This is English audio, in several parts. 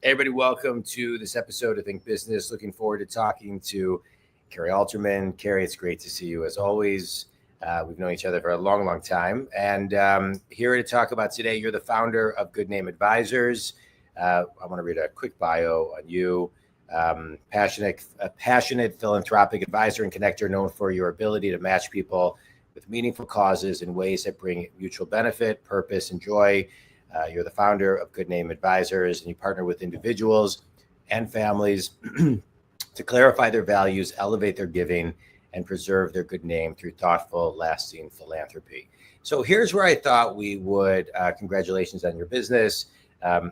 Everybody, welcome to this episode of Think Business. Looking forward to talking to Kari Alterman. Kari, it's great to see you as always. We've known each other for a long, long time. And here to talk about today, you're the founder of Good Name Advisors. I want to read a quick bio on you. A passionate philanthropic advisor and connector known for your ability to match people with meaningful causes in ways that bring mutual benefit, purpose, and joy. You're the founder of Good Name Advisors, and you partner with individuals and families to clarify their values, elevate their giving, and preserve their good name through thoughtful, lasting philanthropy. So here's where I thought we would, congratulations on your business.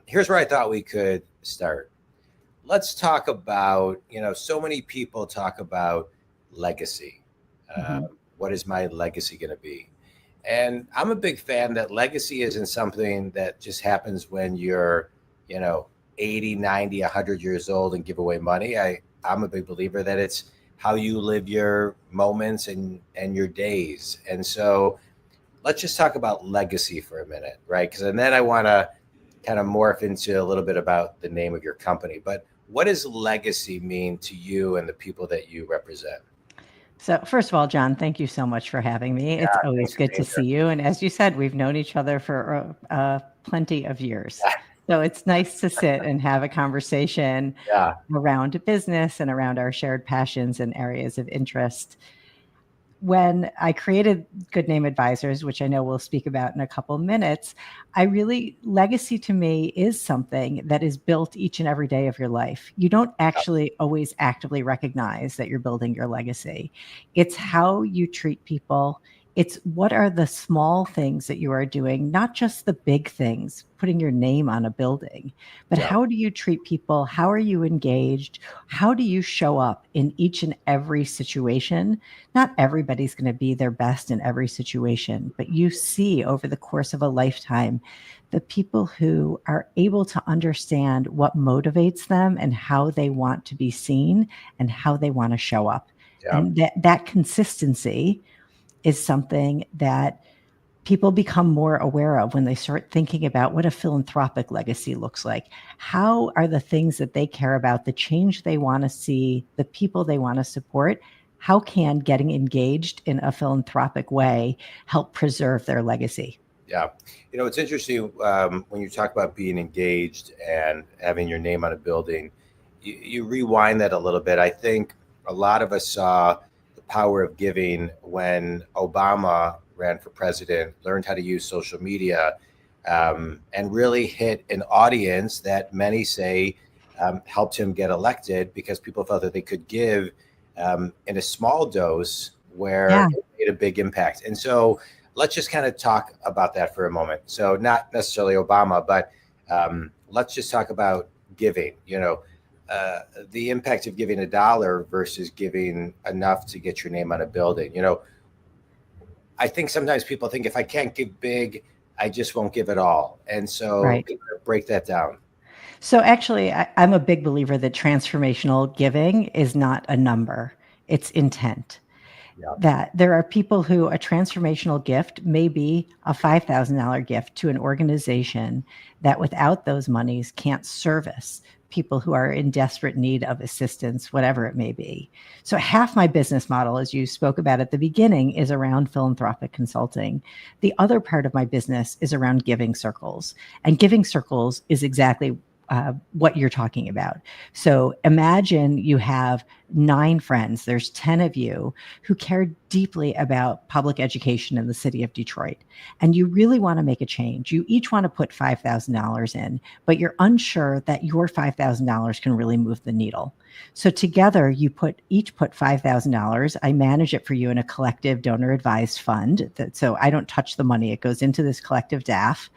Here's where I thought we could start. Let's talk about, so many people talk about legacy. What is my legacy going to be? And I'm a big fan that legacy isn't something that just happens when you're, 80, 90, 100 years old and give away money. I'm a big believer that it's how you live your moments and your days. And so let's just talk about legacy for a minute, right? And then I want to kind of morph into a little bit about the name of your company. But what does legacy mean to you and the people that you represent? So first of all, John, thank you so much for having me. It's always good to see you. And as you said, we've known each other for plenty of years. So it's nice to sit and have a conversation around business and around our shared passions and areas of interest. When I created Good Name Advisors, which I know we'll speak about in a couple of minutes, legacy to me is something that is built each and every day of your life. You don't actually always actively recognize that you're building your legacy. It's how you treat people. It's what are the small things that you are doing, not just the big things, putting your name on a building, but how do you treat people? How are you engaged? How do you show up in each and every situation? Not everybody's going to be their best in every situation, but you see over the course of a lifetime, the people who are able to understand what motivates them and how they want to be seen and how they want to show up. And that consistency is something that people become more aware of when they start thinking about what a philanthropic legacy looks like. How are the things that they care about, the change they want to see, the people they want to support? How can getting engaged in a philanthropic way help preserve their legacy? Yeah. It's interesting when you talk about being engaged and having your name on a building, you rewind that a little bit. I think a lot of us saw power of giving when Obama ran for president, learned how to use social media, and really hit an audience that many say helped him get elected because people felt that they could give in a small dose where it made a big impact. And so let's just kind of talk about that for a moment. So not necessarily Obama, but let's just talk about giving, the impact of giving $1 versus giving enough to get your name on a building. I think sometimes people think if I can't give big, I just won't give at all. And so break that down. So actually, I'm a big believer that transformational giving is not a number, it's intent. That there are people who a transformational gift may be a $5,000 gift to an organization that without those monies can't service people who are in desperate need of assistance, whatever it may be. So half my business model, as you spoke about at the beginning, is around philanthropic consulting. The other part of my business is around giving circles. And giving circles is exactly what you're talking about. So imagine you have 9 friends, there's 10 of you who care deeply about public education in the city of Detroit, and you really want to make a change. You each want to put $5,000 in, but you're unsure that your $5,000 can really move the needle. So together you each put $5,000. I manage it for you in a collective donor advised fund. So I don't touch the money. It goes into this collective DAF.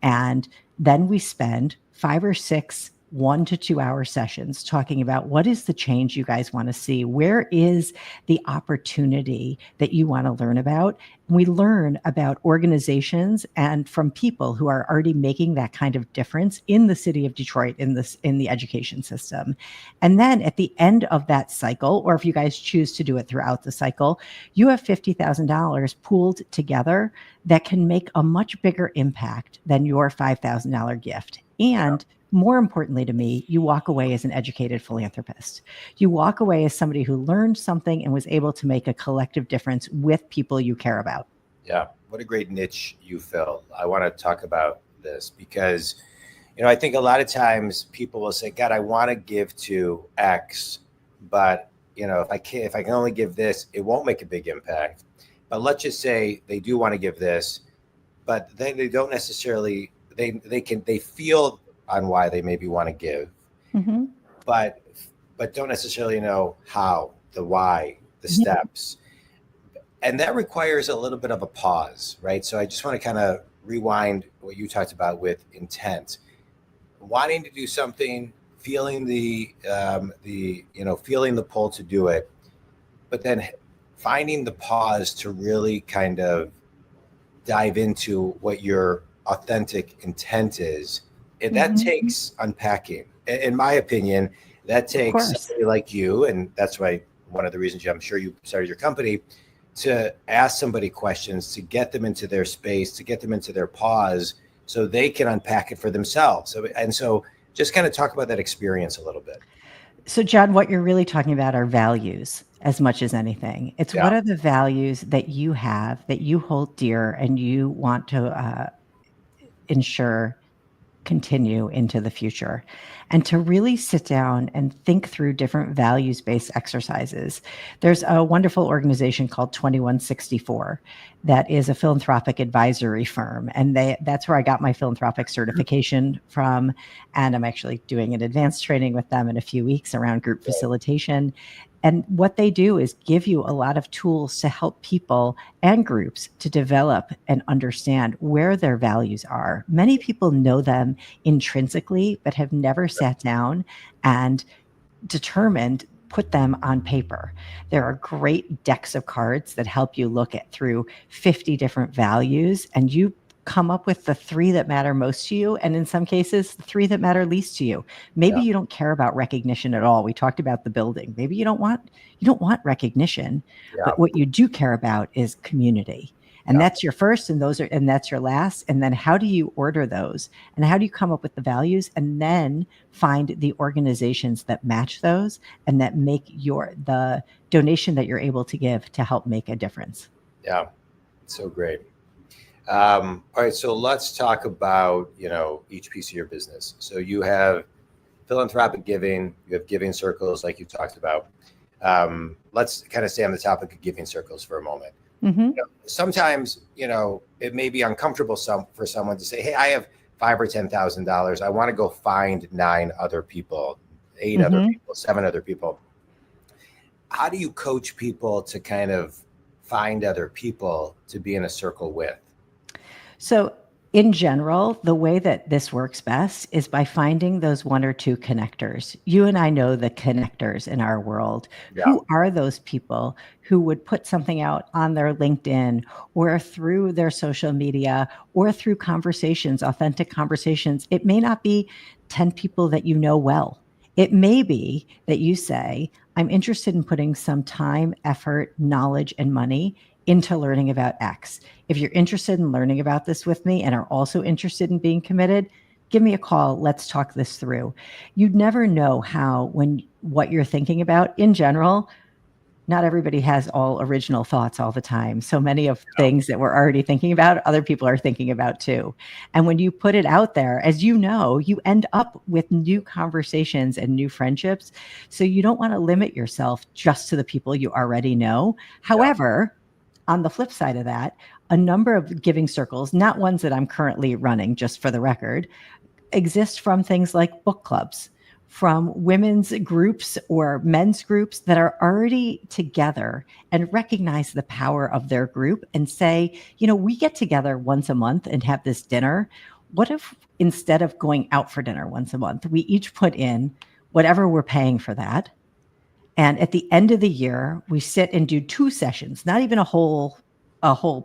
And then we spend 5 or 6 1 to 2 hour sessions talking about what is the change you guys want to see? Where is the opportunity that you want to learn about? We learn about organizations and from people who are already making that kind of difference in the city of Detroit, in the education system. And then at the end of that cycle, or if you guys choose to do it throughout the cycle, you have $50,000 pooled together that can make a much bigger impact than your $5,000 gift. And More importantly to me, you walk away as an educated philanthropist. You walk away as somebody who learned something and was able to make a collective difference with people you care about. Yeah. What a great niche you fill. I want to talk about this because, I think a lot of times people will say, God, I want to give to X, but if I can only give this, it won't make a big impact. But let's just say they do want to give this, but they don't necessarily, they feel on why they maybe want to give, Mm-hmm. but don't necessarily know how, the why, the steps. And that requires a little bit of a pause, right? So I just want to kind of rewind what you talked about with intent, wanting to do something, feeling feeling the pull to do it, but then finding the pause to really kind of dive into what your authentic intent is. And that takes unpacking. In my opinion, that takes somebody like you, and that's why one of the reasons I'm sure you started your company, to ask somebody questions, to get them into their space, to get them into their pause so they can unpack it for themselves. So just kind of talk about that experience a little bit. So, John, what you're really talking about are values as much as anything. It's what are the values that you have, that you hold dear, and you want to ensure continue into the future, and to really sit down and think through different values-based exercises. There's a wonderful organization called 2164 that is a philanthropic advisory firm, and that's where I got my philanthropic certification from, and I'm actually doing an advanced training with them in a few weeks around group facilitation. And what they do is give you a lot of tools to help people and groups to develop and understand where their values are. Many people know them intrinsically, but have never sat down and put them on paper. There are great decks of cards that help you look at through 50 different values, and you come up with the 3 that matter most to you, and in some cases, the 3 that matter least to you. Maybe you don't care about recognition at all. We talked about the building. Maybe you don't want recognition, but what you do care about is community. And that's your first, and that's your last. And then how do you order those? And how do you come up with the values and then find the organizations that match those and that make the donation that you're able to give to help make a difference? Yeah, so great. All right, so let's talk about, each piece of your business. So you have philanthropic giving, you have giving circles like you talked about. Let's kind of stay on the topic of giving circles for a moment. Sometimes, it may be uncomfortable for someone to say, hey, I have $5,000 or $10,000. I want to go find 9 other people, 8 other people, 7 other people. How do you coach people to kind of find other people to be in a circle with? So in general, the way that this works best is by finding those 1 or 2 connectors. You and I know the connectors in our world. Yeah. Who are those people who would put something out on their LinkedIn or through their social media or through conversations, authentic conversations? It may not be 10 people that you know well. It may be that you say, I'm interested in putting some time, effort, knowledge, and money into learning about X. If you're interested in learning about this with me and are also interested in being committed, give me a call. Let's talk this through. You'd never know what you're thinking about. In general, not everybody has all original thoughts all the time. So many of things that we're already thinking about, other people are thinking about too. And when you put it out there, as you know, you end up with new conversations and new friendships. So you don't want to limit yourself just to the people you already know. However, on the flip side of that, a number of giving circles, not ones that I'm currently running, just for the record, exist from things like book clubs, from women's groups or men's groups that are already together and recognize the power of their group and say, we get together once a month and have this dinner. What if instead of going out for dinner once a month, we each put in whatever we're paying for that? And at the end of the year, we sit and do 2 sessions, not even a whole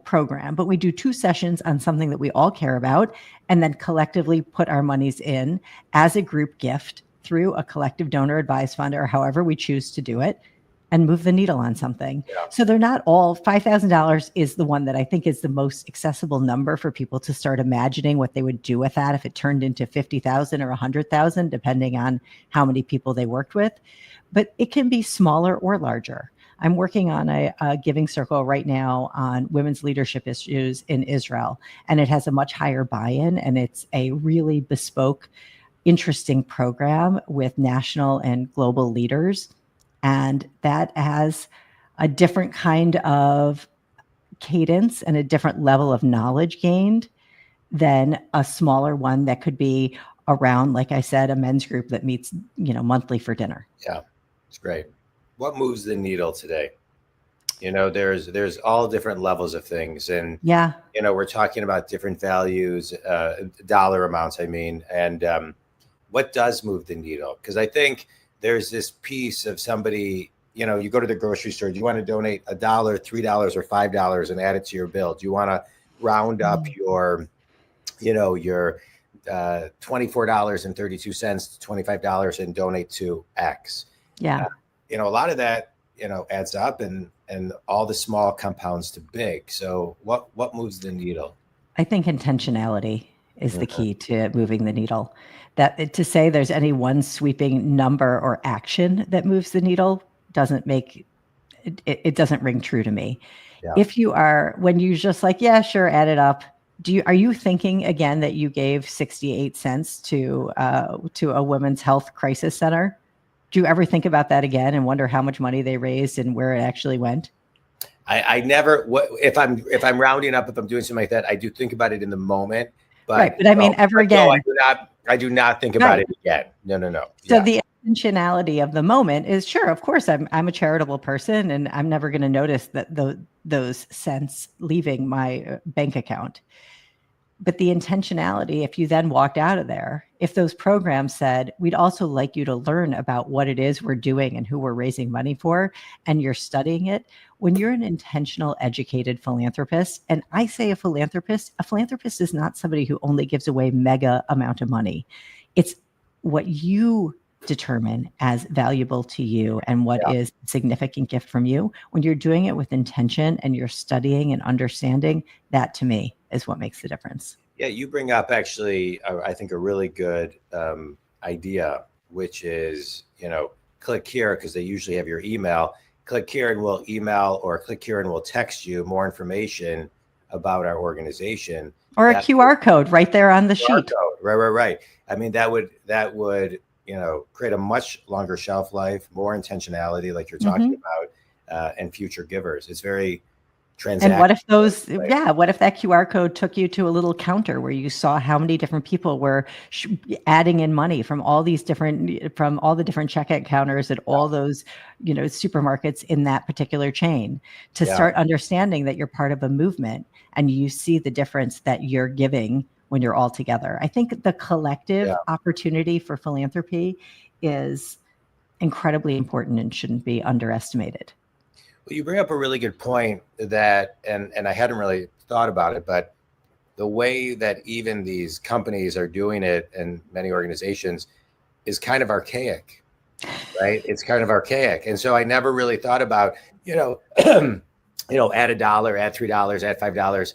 program, but we do 2 sessions on something that we all care about, and then collectively put our monies in as a group gift through a collective donor advised fund or however we choose to do it. and move the needle on something. Yeah. So they're not all $5,000 is the one that I think is the most accessible number for people to start imagining what they would do with that if it turned into 50,000 or 100,000, depending on how many people they worked with. But it can be smaller or larger. I'm working on a giving circle right now on women's leadership issues in Israel, and it has a much higher buy-in, and it's a really bespoke, interesting program with national and global leaders. And that has a different kind of cadence and a different level of knowledge gained than a smaller one that could be around, like I said, a men's group that meets, monthly for dinner. Yeah, it's great. What moves the needle today? There's all different levels of things, and yeah, we're talking about different values, dollar amounts, I mean, and what does move the needle? Because I think there's this piece of somebody, you go to the grocery store, do you want to donate $1, $3, or $5 and add it to your bill? Do you want to round up your $24.32 to $25 and donate to X? Yeah. A lot of that, adds up, and all the small compounds to big. So what moves the needle? I think intentionality is the key to moving the needle. That to say there's any one sweeping number or action that moves the needle doesn't make it doesn't ring true to me. Yeah. If you are, when you just like, yeah, sure, add it up. Are you thinking again that you gave 68 cents to a women's health crisis center? Do you ever think about that again and wonder how much money they raised and where it actually went? I never. If I'm rounding up, if I'm doing something like that, I do think about it in the moment. But, right, but I mean, ever again, no, I do not think about it again. No. So the intentionality of the moment is, sure, of course, I'm a charitable person, and I'm never going to notice that those cents leaving my bank account. But the intentionality, if you then walked out of there, if those programs said, we'd also like you to learn about what it is we're doing and who we're raising money for, and you're studying it, when you're an intentional, educated philanthropist, and I say a philanthropist is not somebody who only gives away mega amount of money. It's what you determine as valuable to you and what is a significant gift from you. When you're doing it with intention and you're studying and understanding, that to me is what makes the difference. Yeah, you bring up actually, I think, a really good idea, which is, click here, because they usually have your email. Click here and we'll email, or click here and we'll text you more information about our organization. Or a QR code right there on the sheet. Right. I mean, that would create a much longer shelf life, more intentionality, like you're talking about, and future givers. It's very transactional. And what if what if that QR code took you to a little counter where you saw how many different people were adding in money from all the different checkout counters at all those, supermarkets in that particular chain, to start understanding that you're part of a movement and you see the difference that you're giving when you're all together. I think the collective opportunity for philanthropy is incredibly important and shouldn't be underestimated. Well, you bring up a really good point that, and I hadn't really thought about it, but the way that even these companies are doing it and many organizations is kind of archaic, right? It's kind of archaic. And so I never really thought about, add $1, add $3, add $5.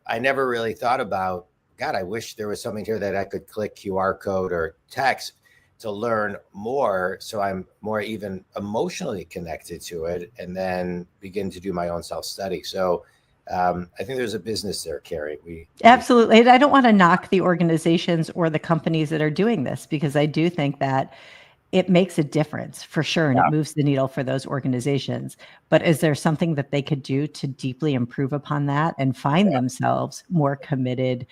I never really thought about, God, I wish there was something here that I could click QR code or text to learn more, so I'm more even emotionally connected to it, and then begin to do my own self-study. So I think there's a business there, Kari. Absolutely. I don't want to knock the organizations or the companies that are doing this, because I do think that it makes a difference for sure, and it moves the needle for those organizations. But is there something that they could do to deeply improve upon that and find themselves more committed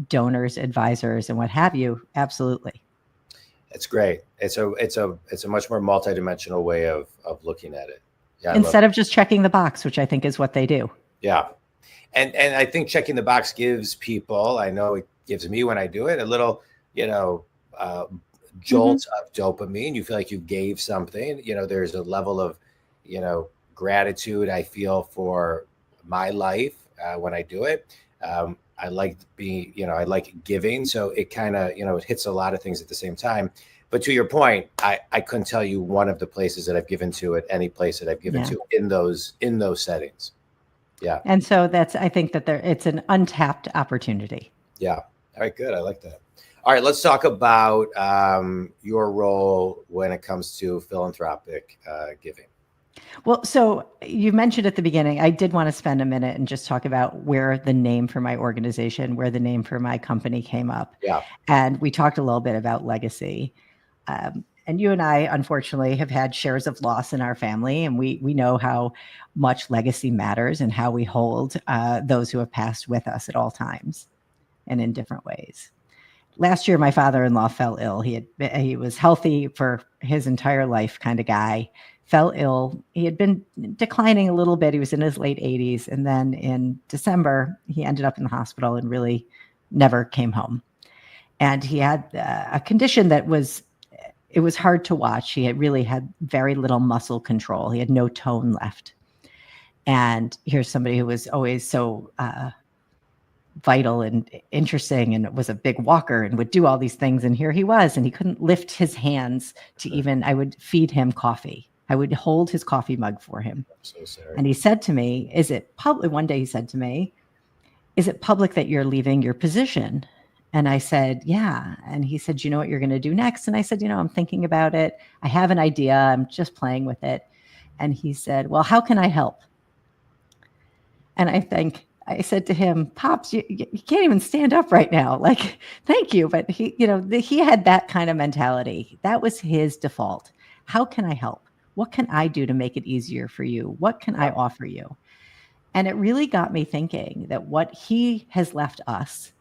donors, advisors, and what have you? Absolutely. It's great. It's a much more multidimensional way of looking at it. Yeah, instead of just checking the box, which I think is what they do. Yeah. And I think checking the box gives people, I know it gives me when I do it, a little, jolt of dopamine. You feel like you gave something. There's a level of, gratitude I feel for my life when I do it. I like being, I like giving. So it kind of, it hits a lot of things at the same time. But to your point, I couldn't tell you one of the places that I've given to at any place that I've given to in those settings. Yeah. And so I think that it's an untapped opportunity. Yeah. All right, good. I like that. All right, let's talk about your role when it comes to philanthropic giving. Well, so you mentioned at the beginning, I did want to spend a minute and just talk about where the name for my organization, where the name for my company came up. Yeah. And we talked a little bit about legacy. And you and I, unfortunately, have had shares of loss in our family, and we know how much legacy matters and how we hold those who have passed with us at all times and in different ways. Last year, my father-in-law fell ill. He was healthy for his entire life, kind of guy. Fell ill. He had been declining a little bit. He was in his late 80s, and then in December, he ended up in the hospital and really never came home. And he had a condition that was hard to watch. He really had very little muscle control. He had no tone left. And here's somebody who was always so vital and interesting and was a big walker and would do all these things. And here he was, and he couldn't lift his hands to even, I would feed him coffee. I would hold his coffee mug for him. I'm so sorry. And he said to me, is it public? One day he said to me, is it public that you're leaving your position? And I said, yeah. And he said, you know what you're going to do next? And I said, I'm thinking about it. I have an idea. I'm just playing with it. And he said, well, how can I help? And I said to him, Pops, you can't even stand up right now. Like, thank you. But he had that kind of mentality. That was his default. How can I help? What can I do to make it easier for you? What can I offer you? And it really got me thinking that what he has left us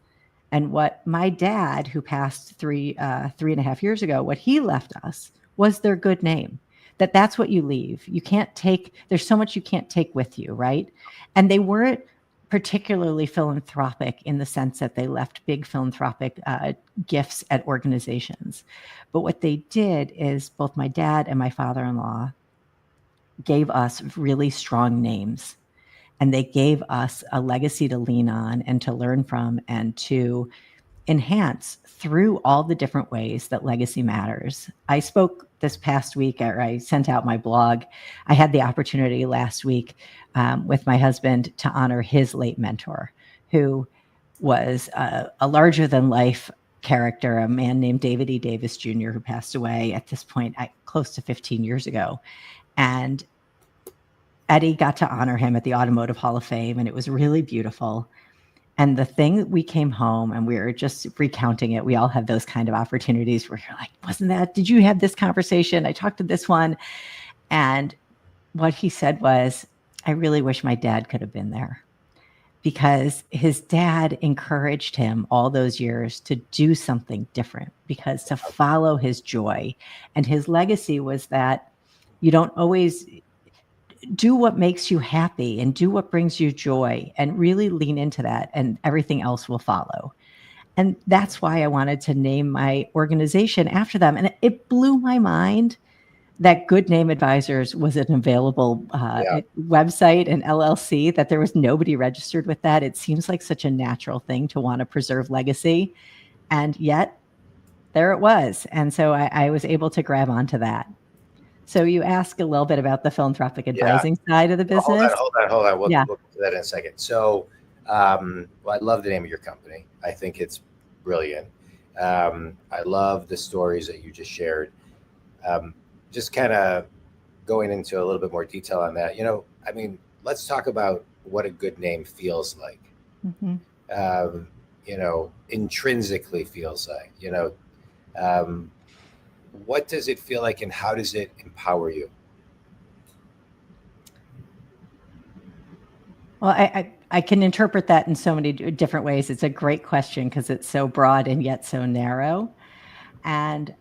and what my dad, who passed 3.5 years ago, what he left us was their good name. That's what you leave. You can't take, there's so much you can't take with you, right? And they weren't particularly philanthropic in the sense that they left big philanthropic gifts at organizations. But what they did is both my dad and my father-in-law gave us really strong names. And they gave us a legacy to lean on and to learn from and to enhance through all the different ways that legacy matters. I spoke this past week, or I sent out my blog. I had the opportunity last week with my husband to honor his late mentor, who was a larger than life character, a man named David E. Davis Jr., who passed away at this point close to 15 years ago. And Eddie got to honor him at the Automotive Hall of Fame, and it was really beautiful. And the thing, we came home and we were just recounting it. We all have those kind of opportunities where you're like, did you have this conversation? I talked to this one. And what he said was, I really wish my dad could have been there, because his dad encouraged him all those years to do something different, because to follow his joy. And his legacy was that you don't always do what makes you happy and do what brings you joy, and really lean into that, and everything else will follow. And that's why I wanted to name my organization after them. And it blew my mind that Good Name Advisors was an available website and LLC, that there was nobody registered with that. It seems like such a natural thing to want to preserve legacy. And yet there it was. And so I was able to grab onto that. So you ask a little bit about the philanthropic advising side of the business. Hold on. We'll get to that in a second. So, I love the name of your company. I think it's brilliant. I love the stories that you just shared. Just kind of going into a little bit more detail on that. Let's talk about what a good name feels like. Mm-hmm. Intrinsically feels like. What does it feel like, and how does it empower you? Well, I can interpret that in so many different ways. It's a great question because it's so broad and yet so narrow. And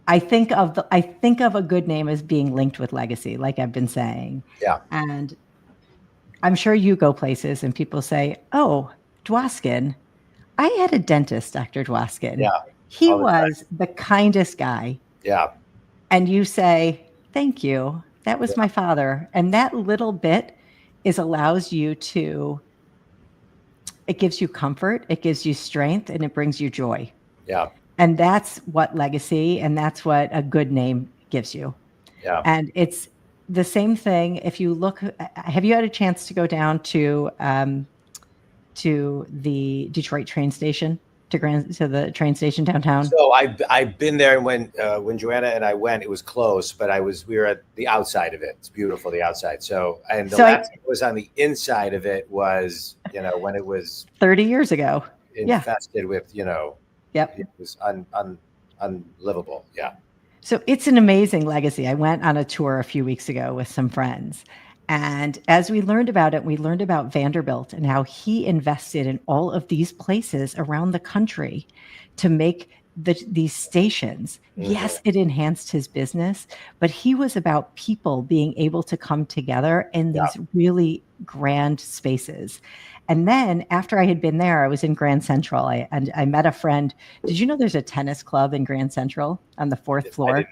I think of a good name as being linked with legacy, like I've been saying. Yeah. And I'm sure you go places and people say, "Oh, Dwoskin, I had a dentist, Dr. Dwoskin. Yeah. He was the kindest guy." Yeah. And you say, "Thank you. That was my father." And that little bit allows you to, it gives you comfort, it gives you strength, and it brings you joy. Yeah. And that's what legacy, and that's what a good name gives you. Yeah. And it's the same thing. If you look, have you had a chance to go down to the Detroit train station, to the train station downtown? So I've been there when Joanna and I went, it was close, but we were at the outside of it. It's beautiful, the outside. So, and the last time it was on the inside of it was, when it was 30 years ago. Infested with, Yep. It was unlivable. Yeah. So it's an amazing legacy. I went on a tour a few weeks ago with some friends. And as we learned about it, we learned about Vanderbilt and how he invested in all of these places around the country to make these stations. Mm-hmm. Yes, it enhanced his business, but he was about people being able to come together in these really grand spaces. And then after I had been there, I was in Grand Central. I met a friend. Did you know there's a tennis club in Grand Central on the 4th floor?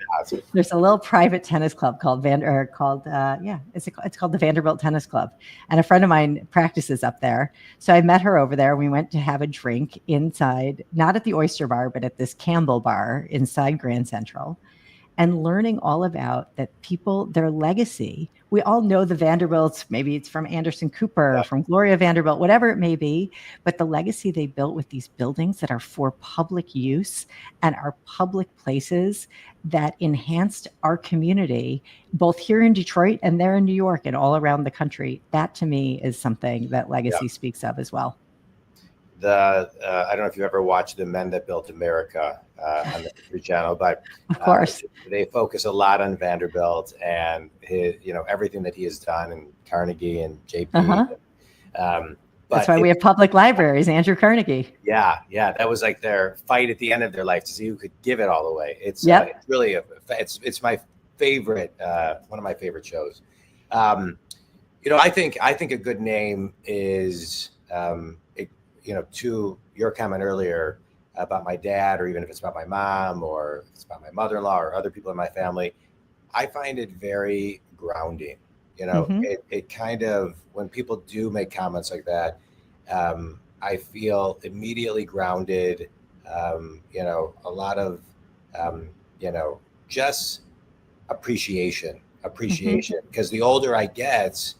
There's a little private tennis club called it's called the Vanderbilt Tennis Club. And a friend of mine practices up there. So I met her over there. We went to have a drink inside, not at the Oyster Bar, but at this Campbell Bar inside Grand Central. And learning all about that people, their legacy. We all know the Vanderbilts, maybe it's from Anderson Cooper, from Gloria Vanderbilt, whatever it may be, but the legacy they built with these buildings that are for public use and are public places that enhanced our community, both here in Detroit and there in New York and all around the country. That to me is something that legacy speaks of as well. I don't know if you ever watched The Men That Built America on the History Channel, but of course they focus a lot on Vanderbilt and his, everything that he has done, and Carnegie and JP. But that's why we have public libraries. Andrew Carnegie. Yeah, that was like their fight at the end of their life to see who could give it all away. It's really it's my favorite, one of my favorite shows. I think a good name is. To your comment earlier about my dad, or even if it's about my mom, or if it's about my mother-in-law or other people in my family, I find it very grounding. It kind of, when people do make comments like that, I feel immediately grounded. A lot of, just appreciation, because the older I get,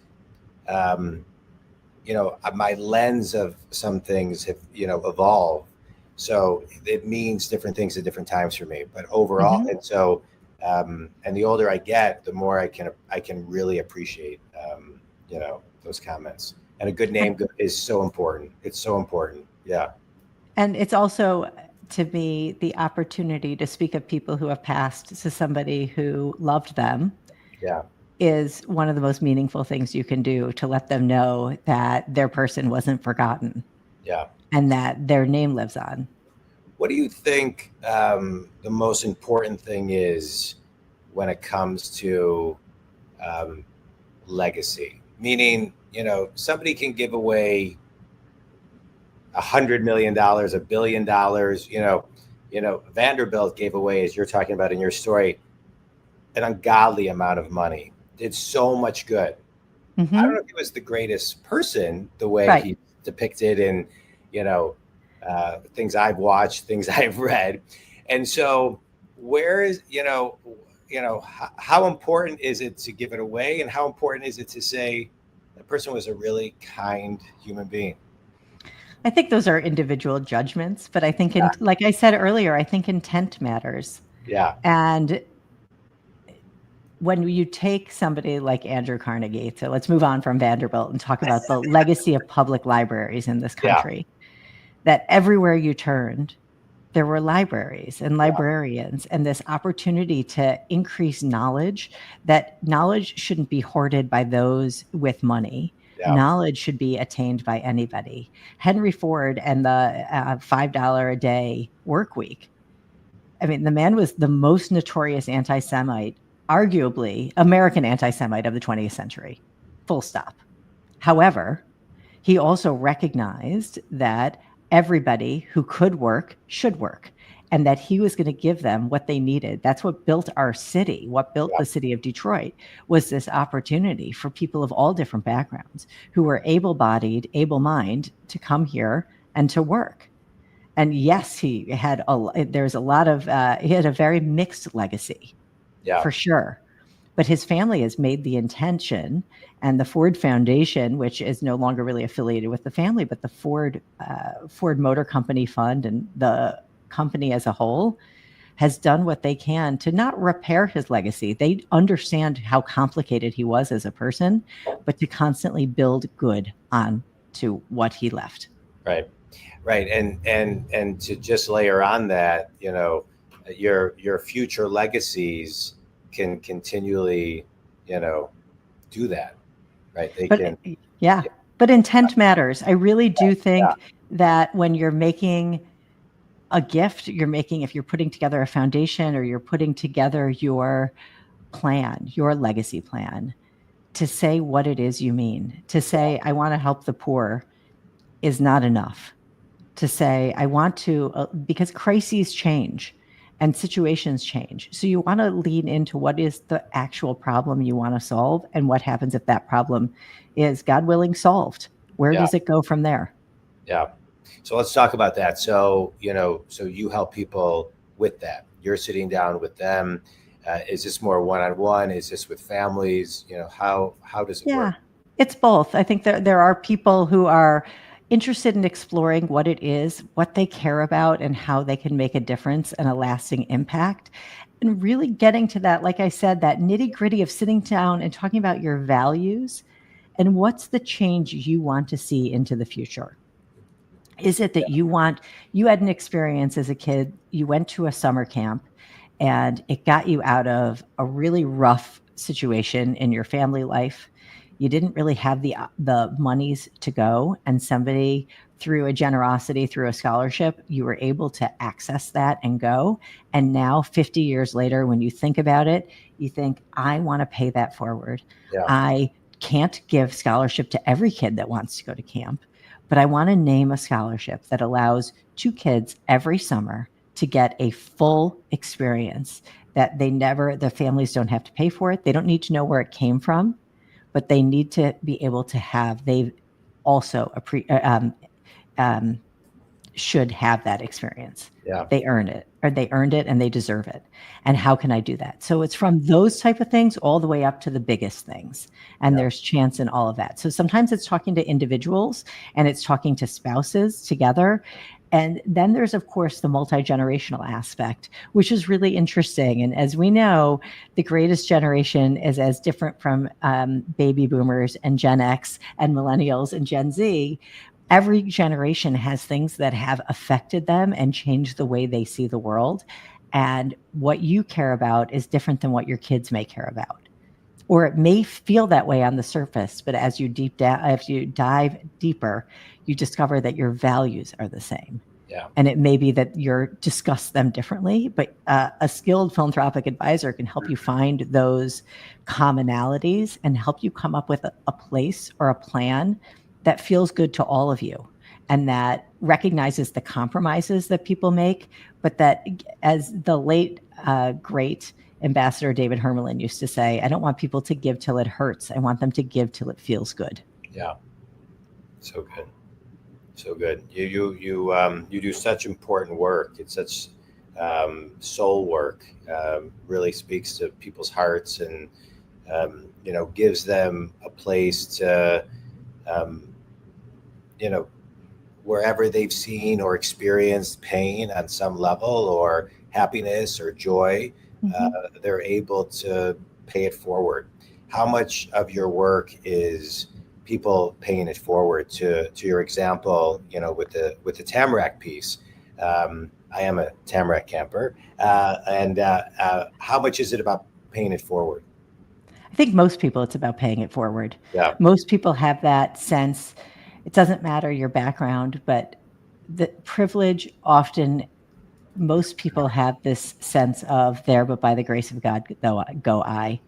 my lens of some things have, evolved. So it means different things at different times for me, but overall, and so, and the older I get, the more I can really appreciate, those comments. And a good name is so important. It's so important. Yeah. And it's also, to me, the opportunity to speak of people who have passed to somebody who loved them. Yeah. Is one of the most meaningful things you can do, to let them know that their person wasn't forgotten. Yeah. And that their name lives on. What do you think the most important thing is when it comes to legacy? Meaning, somebody can give away $100 million, $1 billion. Vanderbilt gave away, as you're talking about in your story, an ungodly amount of money. Did so much good. Mm-hmm. I don't know if he was the greatest person, the way he's depicted in, things I've watched, things I've read. And so where is, how important is it to give it away? And how important is it to say that person was a really kind human being? I think those are individual judgments, but I think, like I said earlier, I think intent matters. Yeah. And when you take somebody like Andrew Carnegie, so let's move on from Vanderbilt and talk about the legacy of public libraries in this country, that everywhere you turned, there were libraries and librarians, and this opportunity to increase knowledge, that knowledge shouldn't be hoarded by those with money. Yeah. Knowledge should be attained by anybody. Henry Ford and the $5 a day work week. I mean, the man was the most notorious anti-Semite, arguably American anti-Semite of the 20th century, full stop. However, he also recognized that everybody who could work should work, and that he was going to give them what they needed. That's what built our city. What built the city of Detroit was this opportunity for people of all different backgrounds who were able-bodied, able-minded to come here and to work. And yes, there's a lot of, he had a very mixed legacy, for sure. But his family has made the intention, and the Ford Foundation, which is no longer really affiliated with the family, but the Ford Motor Company Fund and the company as a whole has done what they can to not repair his legacy. They understand how complicated he was as a person, but to constantly build good on to what he left. Right. Right. And to just layer on that, your future legacies can continually, do that. Right. They can. Yeah. But intent matters. I really do think that when you're making a gift, if you're putting together a foundation or you're putting together your plan, your legacy plan, to say what it is you mean. To say, I want to help the poor is not enough. To say, I want to, because crises change and situations change. So you want to lean into what is the actual problem you want to solve and what happens if that problem is, God willing, solved. Where does it go from there? Yeah. So let's talk about that. So, so you help people with that. You're sitting down with them. Is this more one-on-one? Is this with families? How does it work? It's both. I think there are people who are interested in exploring what it is, what they care about, and how they can make a difference and a lasting impact. And really getting to that, like I said, that nitty-gritty of sitting down and talking about your values and what's the change you want to see into the future. Is it that you had an experience as a kid, you went to a summer camp and it got you out of a really rough situation in your family life. You didn't really have the monies to go, and somebody, through a generosity, through a scholarship, you were able to access that and go. And now 50 years later, when you think about it, you think, I want to pay that forward. I can't give scholarship to every kid that wants to go to camp, but I want to name a scholarship that allows 2 kids every summer to get a full experience that the families don't have to pay for it. They don't need to know where it came from, but they need to be able to have, they also should have that experience. They earned it and they deserve it. And how can I do that? So it's from those type of things all the way up to the biggest things. And there's chance in all of that. So sometimes it's talking to individuals and it's talking to spouses together. And then there's, of course, the multi-generational aspect, which is really interesting. And as we know, the greatest generation is as different from baby boomers and Gen X and millennials and Gen Z. Every generation has things that have affected them and changed the way they see the world. And what you care about is different than what your kids may care about. Or it may feel that way on the surface, but as you dive deeper, you discover that your values are the same. And it may be that you're discuss them differently, but a skilled philanthropic advisor can help you find those commonalities and help you come up with a place or a plan that feels good to all of you and that recognizes the compromises that people make, but that, as the late, great Ambassador David Hermelin used to say, I don't want people to give till it hurts. I want them to give till it feels good. Yeah. So good. So good. You do such important work. It's such soul work. Really speaks to people's hearts and gives them a place to wherever they've seen or experienced pain on some level or happiness or joy, they're able to pay it forward. How much of your work is people paying it forward? To your example, with the Tamarack piece, I am a Tamarack camper, and how much is it about paying it forward? I think most people, it's about paying it forward. Yeah. Most people have that sense. It doesn't matter your background, but the privilege often, most people have this sense of there, but by the grace of God, go I.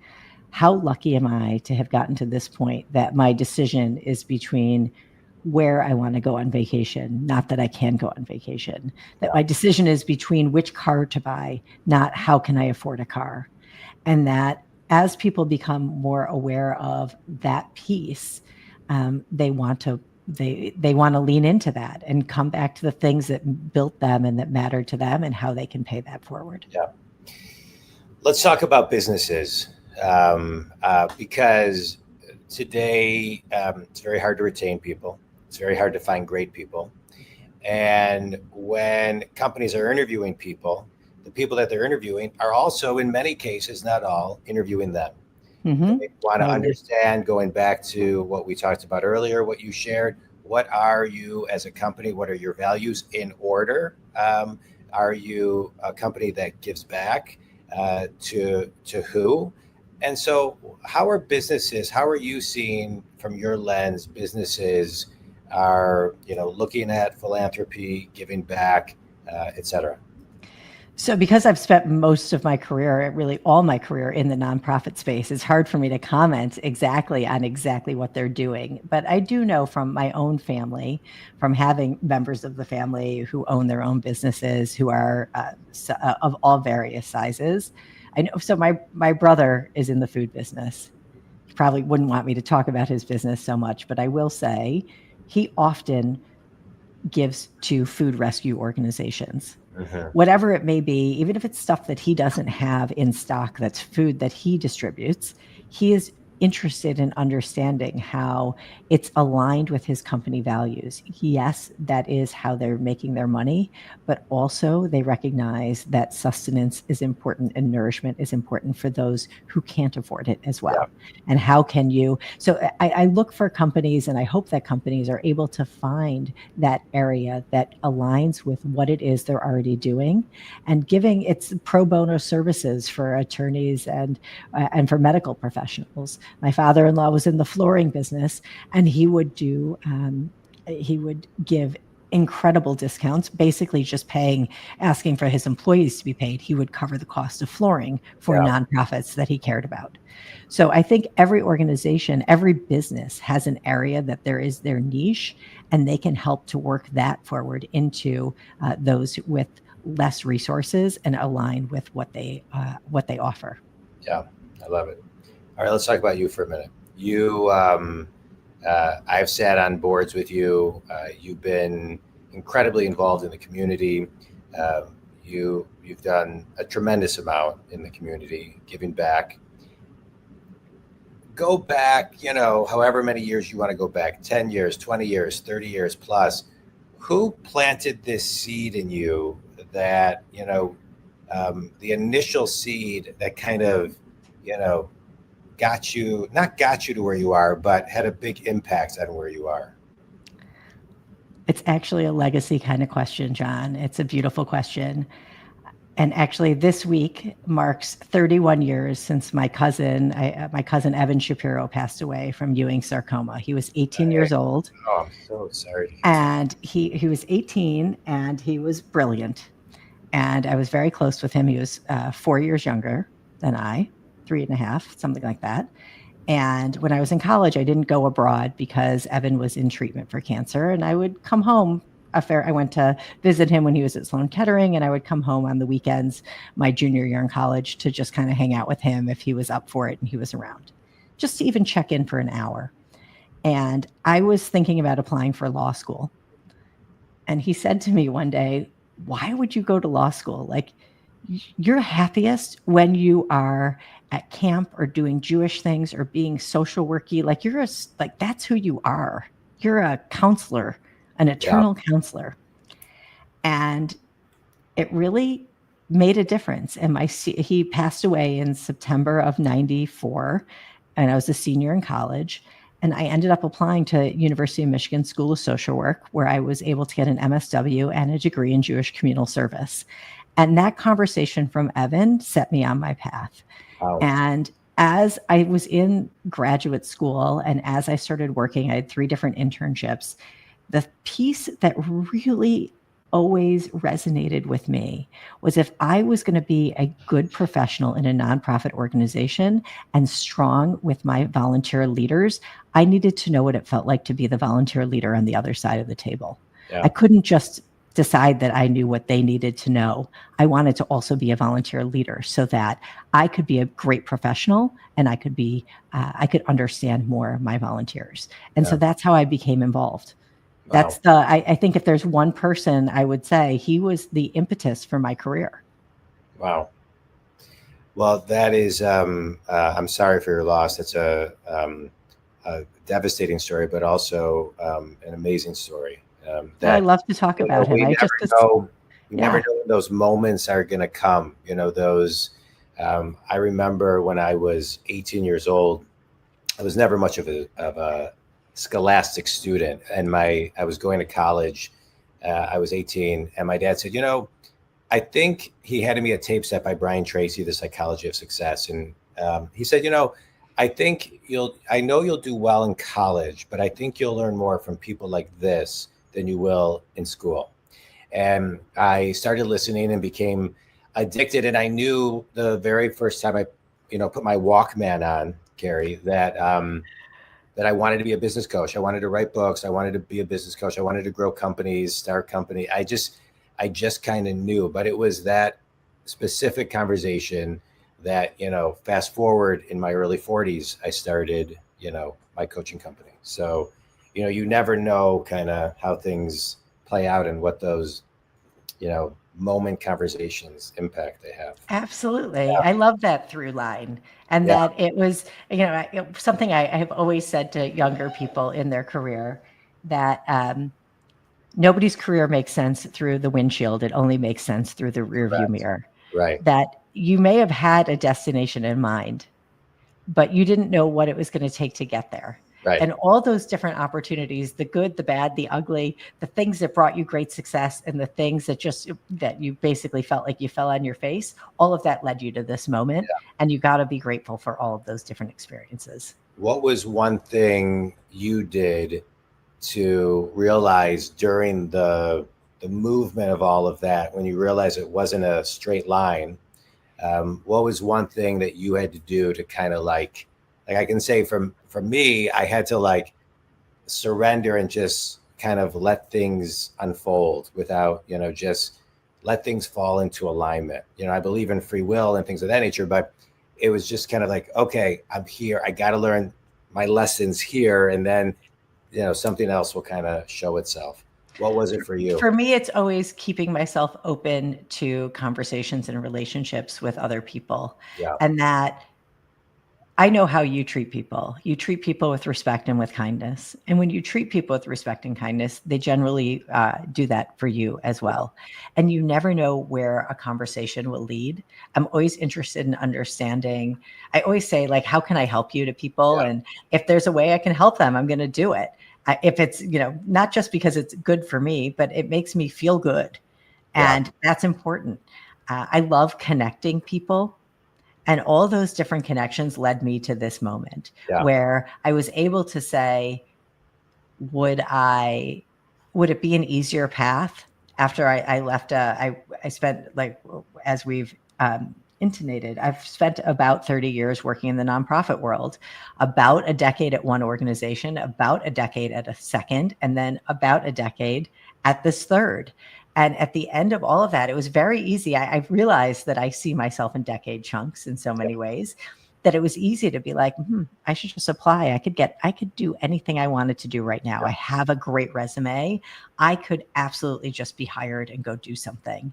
How lucky am I to have gotten to this point that my decision is between where I want to go on vacation, not that I can go on vacation, that my decision is between which car to buy, not how can I afford a car. And that as people become more aware of that piece, they want to they want to lean into that and come back to the things that built them and that mattered to them and how they can pay that forward. Yeah. Let's talk about businesses, because today it's very hard to retain people. It's very hard to find great people. And when companies are interviewing people, the people that they're interviewing are also, in many cases, not all, interviewing them. Mm-hmm. They want to understand, going back to what we talked about earlier, what you shared, what are you as a company? What are your values in order? Are you a company that gives back to who? And so how are businesses, how are you seeing from your lens, businesses are, looking at philanthropy, giving back, et cetera? So because I've spent most of my career, really all my career in the nonprofit space, it's hard for me to comment exactly on what they're doing. But I do know from my own family, from having members of the family who own their own businesses, who are of all various sizes. I know. So my brother is in the food business. He probably wouldn't want me to talk about his business so much, but I will say he often gives to food rescue organizations. Whatever it may be, even if it's stuff that he doesn't have in stock, that's food that he distributes, he is interested in understanding how it's aligned with his company values. Yes, that is how they're making their money, but also they recognize that sustenance is important and nourishment is important for those who can't afford it as well. Yeah. And how can you? So I look for companies, and I hope that companies are able to find that area that aligns with what it is they're already doing, and giving its pro bono services for attorneys and for medical professionals. My father-in-law was in the flooring business, and he would give incredible discounts, basically just asking for his employees to be paid. He would cover the cost of flooring for nonprofits that he cared about. So I think every organization, every business has an area that there is their niche, and they can help to work that forward into those with less resources and align with what they offer. Yeah, I love it. All right, let's talk about you for a minute. You, I've sat on boards with you. You've been incredibly involved in the community. You've done a tremendous amount in the community, giving back. Go back, however many years you want to go back, 10 years, 20 years, 30 years plus. Who planted this seed in you that, the initial seed that kind of, not got you to where you are, but had a big impact on where you are? It's actually a legacy kind of question, John. It's a beautiful question. And actually this week marks 31 years since my cousin Evan Shapiro passed away from Ewing sarcoma. He was 18 years old. Oh, I'm so sorry. And he was 18, and he was brilliant. And I was very close with him. He was 4 years younger than I, 3.5, something like that. And when I was in college, I didn't go abroad because Evan was in treatment for cancer, and I would come home. I went to visit him when he was at Sloan Kettering, and I would come home on the weekends my junior year in college to just kind of hang out with him if he was up for it and he was around, just to even check in for an hour. And I was thinking about applying for law school. And he said to me one day, "Why would you go to law school? Like, you're happiest when you are at camp or doing Jewish things or being social worky. Like, that's who you are. You're a counselor, an eternal counselor." And it really made a difference. And he passed away in September of 94, and I was a senior in college. And I ended up applying to University of Michigan School of Social Work, where I was able to get an MSW and a degree in Jewish communal service. And that conversation from Evan set me on my path. Wow. And as I was in graduate school and as I started working, I had 3 different internships. The piece that really always resonated with me was, if I was going to be a good professional in a nonprofit organization and strong with my volunteer leaders, I needed to know what it felt like to be the volunteer leader on the other side of the table. Yeah. I couldn't just decide that I knew what they needed to know. I wanted to also be a volunteer leader so that I could be a great professional and I could understand more of my volunteers. And so that's how I became involved. Wow. I think if there's one person, I would say he was the impetus for my career. Wow. Well, that is, I'm sorry for your loss. That's a devastating story, but also an amazing story. I love to talk about him. We never know when those moments are going to come. I remember when I was 18 years old, I was never much of a scholastic student, and I was going to college. I was 18, and my dad said, I think he handed me a tape set by Brian Tracy, The Psychology of Success, and he said, I know you'll do well in college, but I think you'll learn more from people like this than you will in school. And I started listening and became addicted. And I knew the very first time I, put my Walkman on, Kari, that I wanted to be a business coach. I wanted to write books. I wanted to be a business coach. I wanted to grow companies, start company. I just kind of knew, but it was that specific conversation that, fast forward in my early 40s, I started, my coaching company. So, you never know kind of how things play out and what those, moment conversations impact they have. Absolutely. Yeah. I love that through line. And that it was, something I have always said to younger people in their career, that nobody's career makes sense through the windshield. It only makes sense through the rearview mirror. Right. That you may have had a destination in mind, but you didn't know what it was going to take to get there. Right. And all those different opportunities, the good, the bad, the ugly, the things that brought you great success and the things that you basically felt like you fell on your face, all of that led you to this moment. Yeah. And you got to be grateful for all of those different experiences. What was one thing you did to realize during the movement of all of that, when you realized it wasn't a straight line? What was one thing that you had to do to kind of like I can say for me, I had to surrender and just kind of let things unfold without, just let things fall into alignment. I believe in free will and things of that nature, but it was just kind of like, okay, I'm here. I got to learn my lessons here. And then, something else will kind of show itself. What was it for you? For me, it's always keeping myself open to conversations and relationships with other people. Yeah. And that I know how you treat people. You treat people with respect and with kindness. And when you treat people with respect and kindness, they generally do that for you as well. And you never know where a conversation will lead. I'm always interested in understanding. I always say, how can I help you to people? Yeah. And if there's a way I can help them, I'm going to do it. If it's, not just because it's good for me, but it makes me feel good. And that's important. I love connecting people. And all those different connections led me to this moment where I was able to say, would it be an easier path after I left? I spent, as we've intonated, I've spent about 30 years working in the nonprofit world, about a decade at one organization, about a decade at a second, and then about a decade at this third. And at the end of all of that, it was very easy. I realized that I see myself in decade chunks in so many ways, that it was easy to be like, I should just apply. I could do anything I wanted to do right now. I have a great resume. I could absolutely just be hired and go do something.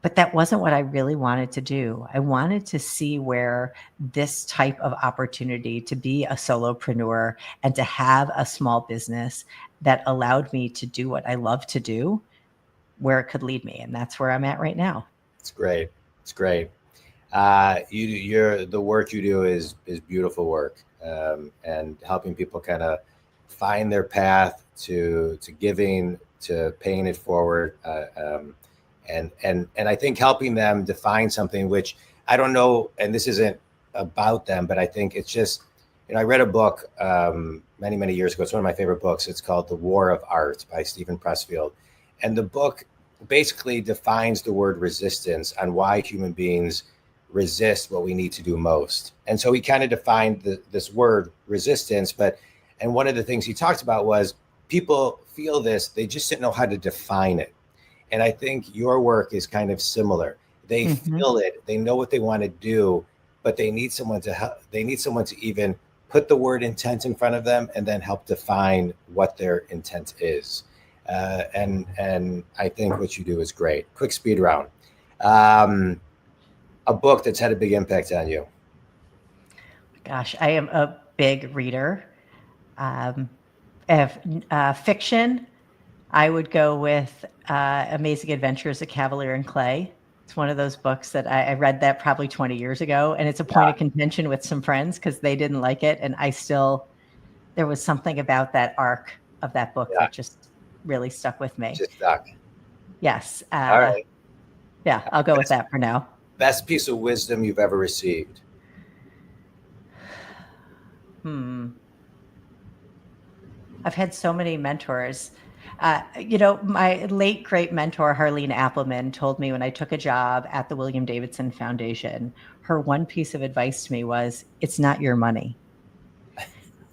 But that wasn't what I really wanted to do. I wanted to see where this type of opportunity to be a solopreneur and to have a small business that allowed me to do what I love to do, where it could lead me. And that's where I'm at right now. It's great. It's great. The work you do is beautiful work, and helping people kind of find their path to giving, to paying it forward. And I think helping them define something, which I don't know, and this isn't about them, but I think it's just, I read a book many, many years ago. It's one of my favorite books. It's called The War of Art by Stephen Pressfield. And the book basically defines the word resistance on why human beings resist what we need to do most. And so he kind of defined this word resistance, and one of the things he talked about was people feel this, they just didn't know how to define it. And I think your work is kind of similar. They feel it, they know what they want to do, but they need someone to help. They need someone to even put the word intent in front of them and then help define what their intent is. And I think what you do is great. Quick speed round. A book that's had a big impact on you. Gosh, I am a big reader. Fiction, I would go with Amazing Adventures of Cavalier and Clay. It's one of those books that I read that probably 20 years ago, and it's a point of contention with some friends because they didn't like it, and there was something about that arc of that book that just really stuck with me. Just stuck. Yes. All right. Yeah, I'll go with that for now. Best piece of wisdom you've ever received? I've had so many mentors. My late great mentor, Harleen Appelman, told me when I took a job at the William Davidson Foundation, her one piece of advice to me was, it's not your money,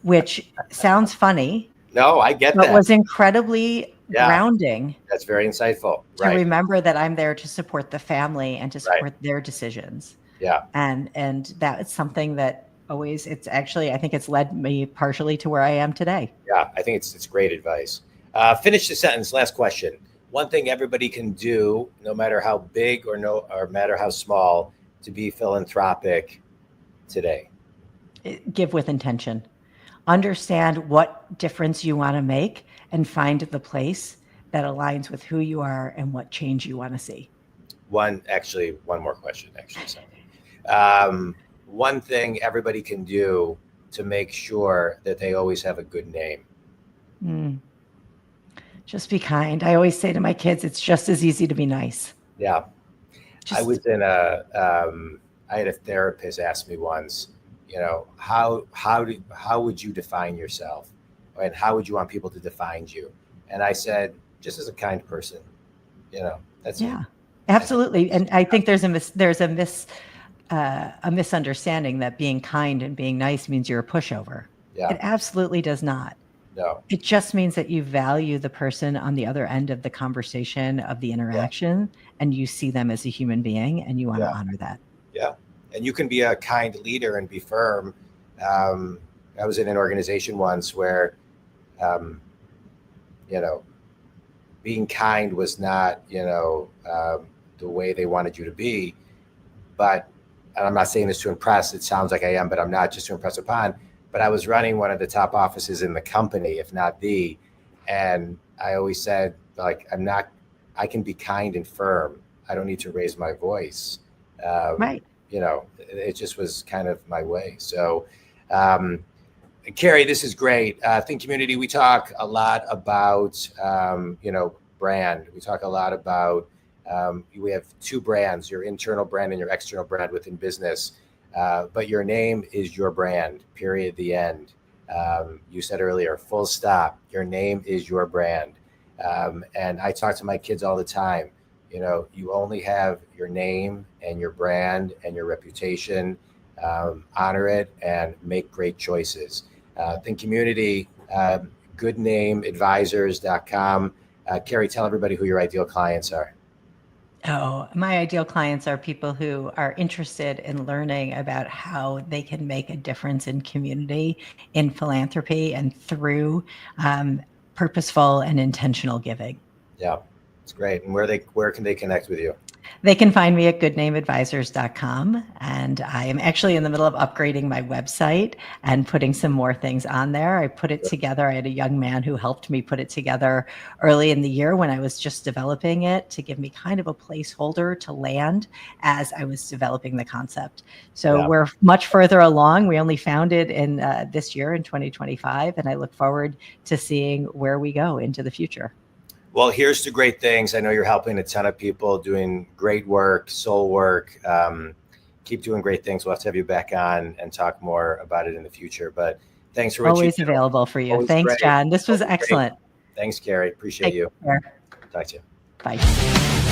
which sounds funny. No, I get that. But was incredibly grounding. That's very insightful. To remember that I'm there to support the family and to support their decisions. Yeah. And that's something that always, I think it's led me partially to where I am today. Yeah, I think it's great advice. Finish the sentence. Last question. One thing everybody can do, no matter how big or matter how small, to be philanthropic today. Give with intention. Understand what difference you want to make and find the place that aligns with who you are and what change you want to see. One more question. One thing everybody can do to make sure that they always have a good name. Just be kind. I always say to my kids, it's just as easy to be nice. Yeah. I had a therapist ask me once, how would you define yourself? And how would you want people to define you? And I said, just as a kind person, that's it. Absolutely. And I think there's a misunderstanding that being kind and being nice means you're a pushover. Yeah. It absolutely does not. No. It just means that you value the person on the other end of the conversation, of the interaction, and you see them as a human being and you want to honor that. Yeah. And you can be a kind leader and be firm. I was in an organization once where, being kind was not, the way they wanted you to be. But, and I'm not saying this to impress, it sounds like I am, but I'm not, just to impress upon. But I was running one of the top offices in the company, if not the, and I always said, I can be kind and firm. I don't need to raise my voice. It just was kind of my way. So, Kari, this is great. Think Community, we talk a lot about, brand. We talk a lot about, we have two brands, your internal brand and your external brand within business. But your name is your brand, period, the end. You said earlier, full stop, your name is your brand. And I talk to my kids all the time, you only have your name and your brand and your reputation. Honor it and make great choices. Think Community, goodnameadvisors.com. Kari, tell everybody who your ideal clients are. Oh, my ideal clients are people who are interested in learning about how they can make a difference in community, in philanthropy, and through purposeful and intentional giving. Yeah, it's great. And where can they connect with you? They can find me at goodnameadvisors.com. And I am actually in the middle of upgrading my website and putting some more things on there. I put it together. I had a young man who helped me put it together early in the year when I was just developing it, to give me kind of a placeholder to land as I was developing the concept. So we're much further along. We only found it in this year in 2025. And I look forward to seeing where we go into the future. Well, here's the great things. I know you're helping a ton of people, doing great work, soul work. Keep doing great things. We'll have to have you back on and talk more about it in the future. But thanks for what always available for you. Always thanks, great. John. This was excellent. Thanks, Kari. Appreciate you. Care. Talk to you. Bye.